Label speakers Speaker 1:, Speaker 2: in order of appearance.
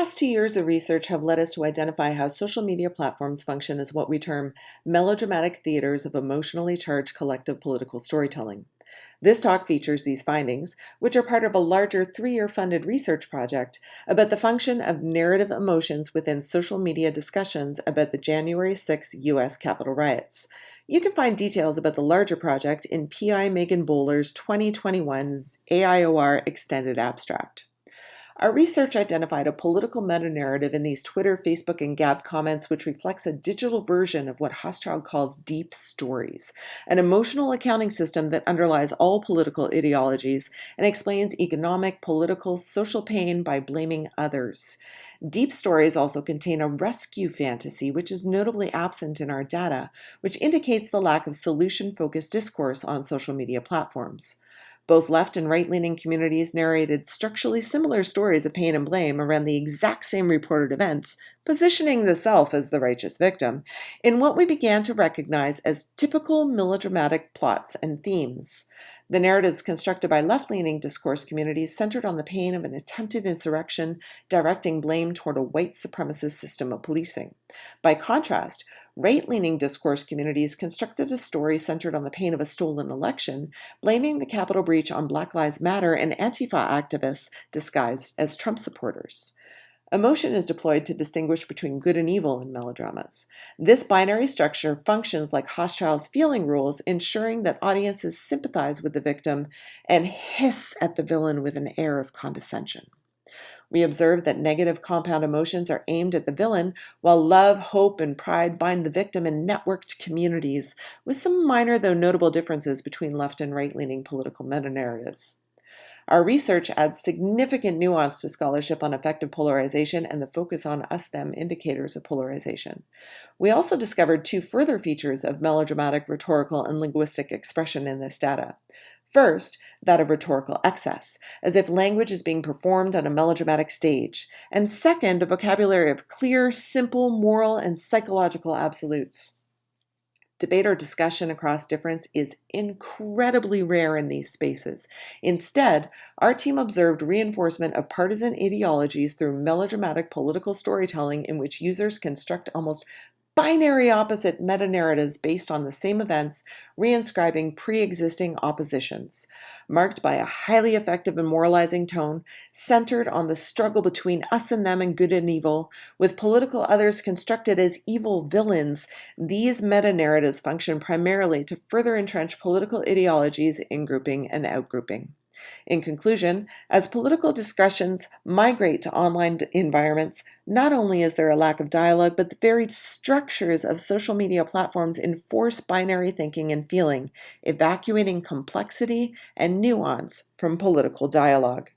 Speaker 1: The past 2 years of research have led us to identify how social media platforms function as what we term melodramatic theaters of emotionally charged collective political storytelling. This talk features these findings, which are part of a larger 3-year funded research project about the function of narrative emotions within social media discussions about the January 6 U.S. Capitol riots. You can find details about the larger project in PI Megan Boler's 2021's AoIR Extended Abstract. Our research identified a political meta-narrative in these Twitter, Facebook, and Gab comments which reflects a digital version of what Hochschild calls deep stories, an emotional accounting system that underlies all political ideologies and explains economic, political, social pain by blaming others. Deep stories also contain a rescue fantasy, which is notably absent in our data, which indicates the lack of solution-focused discourse on social media platforms. Both left and right-leaning communities narrated structurally similar stories of pain and blame around the exact same reported events, positioning the self as the righteous victim, in what we began to recognize as typical melodramatic plots and themes. The narratives constructed by left-leaning discourse communities centered on the pain of an attempted insurrection, directing blame toward a white supremacist system of policing. By contrast, right-leaning discourse communities constructed a story centered on the pain of a stolen election, blaming the Capitol breach on Black Lives Matter and Antifa activists disguised as Trump supporters. Emotion is deployed to distinguish between good and evil in melodramas. This binary structure functions like Hochschild's feeling rules, ensuring that audiences sympathize with the victim and hiss at the villain with an air of condescension. We observe that negative compound emotions are aimed at the villain, while love, hope, and pride bind the victim in networked communities, with some minor though notable differences between left and right-leaning political meta-narratives. Our research adds significant nuance to scholarship on affective polarization and the focus on us-them indicators of polarization. We also discovered 2 further features of melodramatic, rhetorical, and linguistic expression in this data. First, that of rhetorical excess, as if language is being performed on a melodramatic stage, and second, a vocabulary of clear, simple, moral, and psychological absolutes. Debate or discussion across difference is incredibly rare in these spaces. Instead, our team observed reinforcement of partisan ideologies through melodramatic political storytelling in which users construct almost binary opposite meta-narratives based on the same events, reinscribing pre-existing oppositions, marked by a highly effective and moralizing tone, centered on the struggle between us and them and good and evil, with political others constructed as evil villains. These meta-narratives function primarily to further entrench political ideologies in grouping and outgrouping. In conclusion, as political discussions migrate to online environments, not only is there a lack of dialogue, but the very structures of social media platforms enforce binary thinking and feeling, evacuating complexity and nuance from political dialogue.